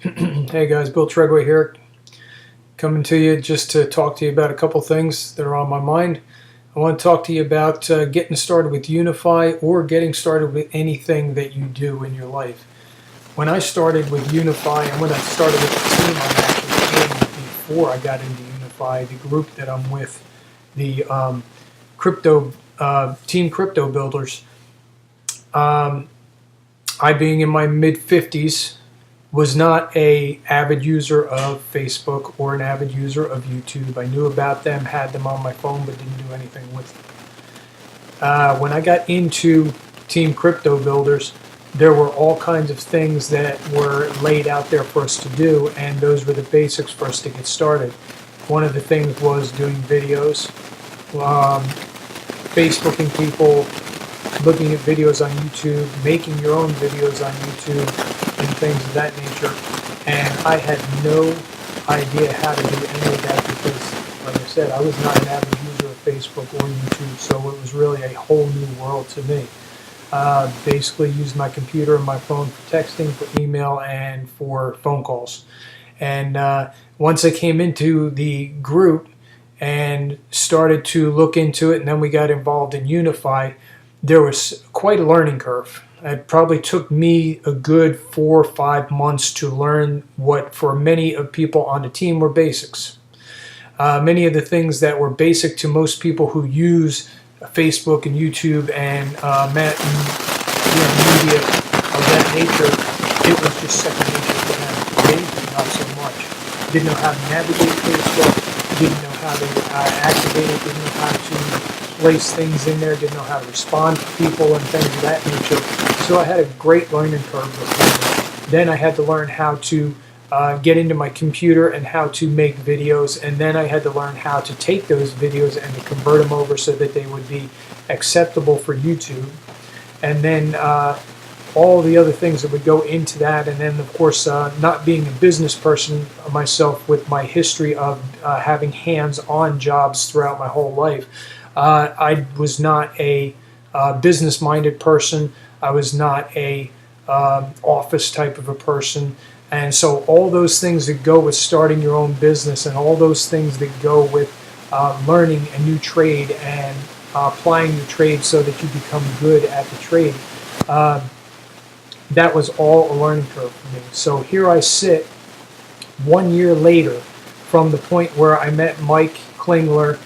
Hey guys, Bill Treadway here, coming to you just to talk to you about a couple things that are on my mind. I want to talk to you about getting started with Unify or getting started with anything that you do in your life. When I started with Unify and when I started with the team I'm actually in before I got into Unify, the group that I'm with, the crypto team crypto builders, I being in my mid 50s was not a avid user of Facebook or an avid user of YouTube. I knew about them, had them on my phone, but didn't do anything with them. When I got into Team Crypto Builders, there were all kinds of things that were laid out there for us to do, and those were the basics for us to get started. One of the things was doing videos, Facebooking people, looking at videos on YouTube, making your own videos on YouTube, and things of that nature. And I had no idea how to do any of that because, like I said, I was not an avid user of Facebook or YouTube, so it was really a whole new world to me. Basically used my computer and my phone for texting, for email, and for phone calls. And once I came into the group and started to look into it, and then we got involved in Unify, there was quite a learning curve. It probably took me a good 4 or 5 months to learn what for many of people on the team were basics. Many of the things that were basic to most people who use Facebook and YouTube and media of that nature, it was just second nature to them. They not so much. Didn't know how to navigate Facebook, didn't know how to activate it, didn't know how to place things in there, didn't know how to respond to people and things of that nature. So I had a great learning curve before me. Then I had to learn how to get into my computer and how to make videos, and then I had to learn how to take those videos and to convert them over so that they would be acceptable for YouTube. And then all the other things that would go into that, and then of course not being a business person myself with my history of having hands-on jobs throughout my whole life, I was not a business-minded person. I was not a office type of a person. And so all those things that go with starting your own business and all those things that go with learning a new trade and applying the trade so that you become good at the trade, that was all a learning curve for me. So here I sit 1 year later from the point where I met Mike Klingler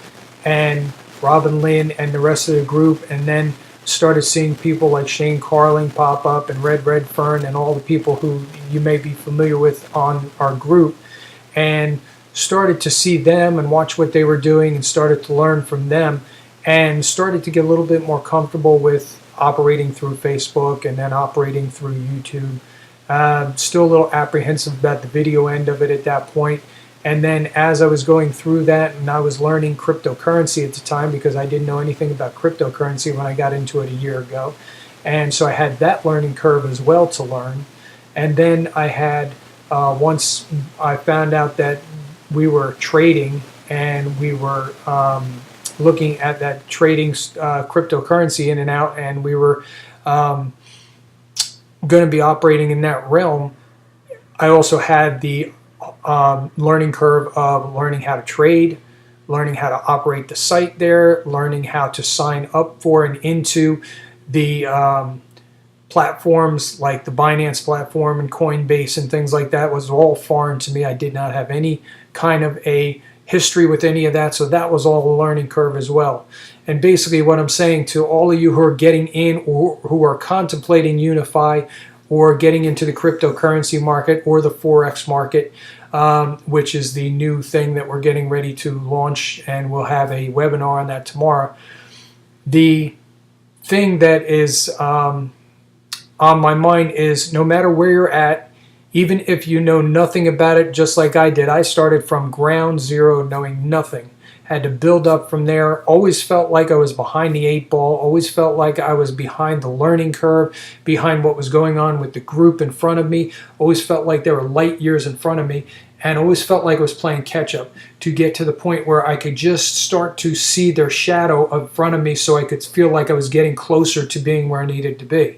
and Robin Lynn and the rest of the group, and then started seeing people like Shane Carling pop up and Red Fern and all the people who you may be familiar with on our group, and started to see them and watch what they were doing and started to learn from them and started to get a little bit more comfortable with operating through Facebook and then operating through YouTube. Still a little apprehensive about the video end of it at that point. And then as I was going through that, and I was learning cryptocurrency at the time because I didn't know anything about cryptocurrency when I got into it a year ago. And so I had that learning curve as well to learn. And then I had, once I found out that we were trading and we were looking at that trading cryptocurrency in and out, and we were going to be operating in that realm, I also had the learning curve of learning how to trade, learning how to operate the site there, learning how to sign up for and into the platforms like the Binance platform and Coinbase and things like that was all foreign to me. I did not have any kind of a history with any of that, so that was all a learning curve as well. And basically what I'm saying to all of you who are getting in or who are contemplating Unify or getting into the cryptocurrency market or the Forex market, which is the new thing that we're getting ready to launch, and we'll have a webinar on that tomorrow. The thing that is on my mind is no matter where you're at, even if you know nothing about it, just like I did, I started from ground zero knowing nothing. Had to build up from there. Always felt like I was behind the 8 ball. Always felt like I was behind the learning curve, behind what was going on with the group in front of me. Always felt like there were light years in front of me, and always felt like I was playing catch up to get to the point where I could just start to see their shadow in front of me so I could feel like I was getting closer to being where I needed to be.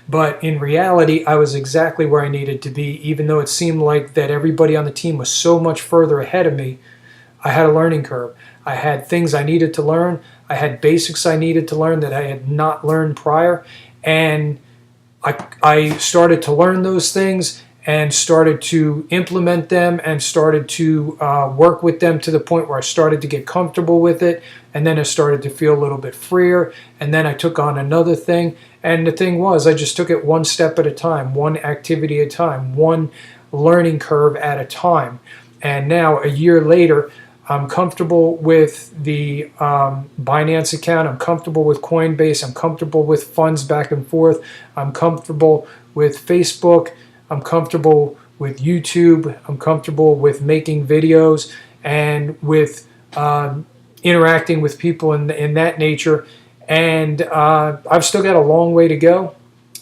But in reality, I was exactly where I needed to be, even though it seemed like that everybody on the team was so much further ahead of me. I had a learning curve. I had things I needed to learn. I had basics I needed to learn that I had not learned prior. And I started to learn those things and started to implement them and started to work with them to the point where I started to get comfortable with it. And then I started to feel a little bit freer. And then I took on another thing. And the thing was, I just took it one step at a time, one activity at a time, one learning curve at a time. And now, a year later, I'm comfortable with the Binance account. I'm comfortable with Coinbase. I'm comfortable with funds back and forth. I'm comfortable with Facebook. I'm comfortable with YouTube. I'm comfortable with making videos and with interacting with people in that nature. And I've still got a long way to go.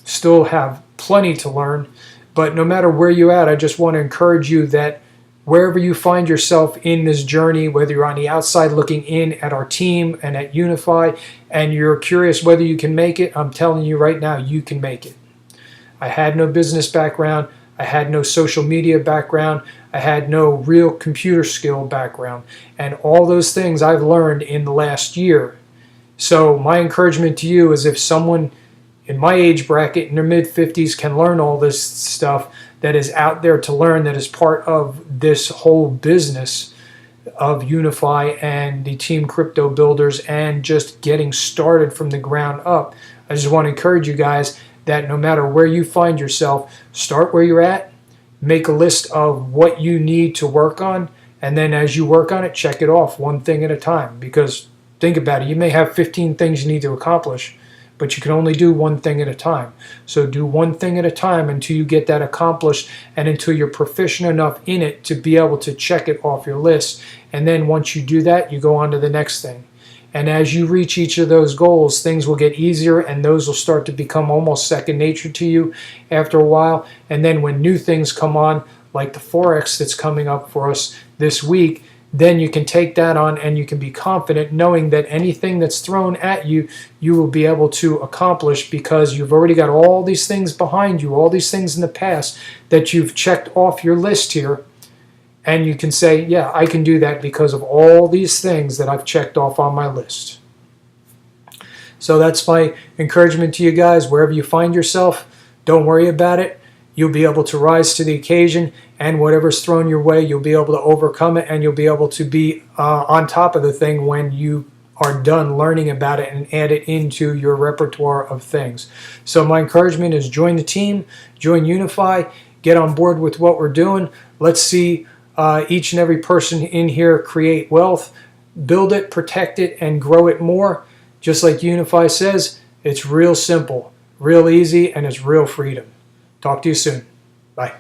Still have plenty to learn. But no matter where you're at, I just want to encourage you that wherever you find yourself in this journey, whether you're on the outside looking in at our team and at Unify, and you're curious whether you can make it, I'm telling you right now, you can make it. I had no business background. I had no social media background. I had no real computer skill background. And all those things I've learned in the last year. So my encouragement to you is if someone in my age bracket in their mid-50s can learn all this stuff that is out there to learn, that is part of this whole business of Unify and the Team Crypto Builders and just getting started from the ground up. I just want to encourage you guys that no matter where you find yourself, start where you're at, make a list of what you need to work on, and then as you work on it, check it off one thing at a time. Because think about it, you may have 15 things you need to accomplish, but you can only do one thing at a time. So do one thing at a time until you get that accomplished and until you're proficient enough in it to be able to check it off your list. And then once you do that, you go on to the next thing. And as you reach each of those goals, things will get easier and those will start to become almost second nature to you after a while. And then when new things come on, like the Forex that's coming up for us this week, then you can take that on and you can be confident knowing that anything that's thrown at you, you will be able to accomplish because you've already got all these things behind you, all these things in the past that you've checked off your list here. And you can say, yeah, I can do that because of all these things that I've checked off on my list. So that's my encouragement to you guys. Wherever you find yourself, don't worry about it. You'll be able to rise to the occasion, and whatever's thrown your way, you'll be able to overcome it, and you'll be able to be on top of the thing when you are done learning about it and add it into your repertoire of things. So my encouragement is join the team, join Unify, get on board with what we're doing. Let's see each and every person in here create wealth, build it, protect it, and grow it more. Just like Unify says, it's real simple, real easy, and it's real freedom. Talk to you soon. Bye.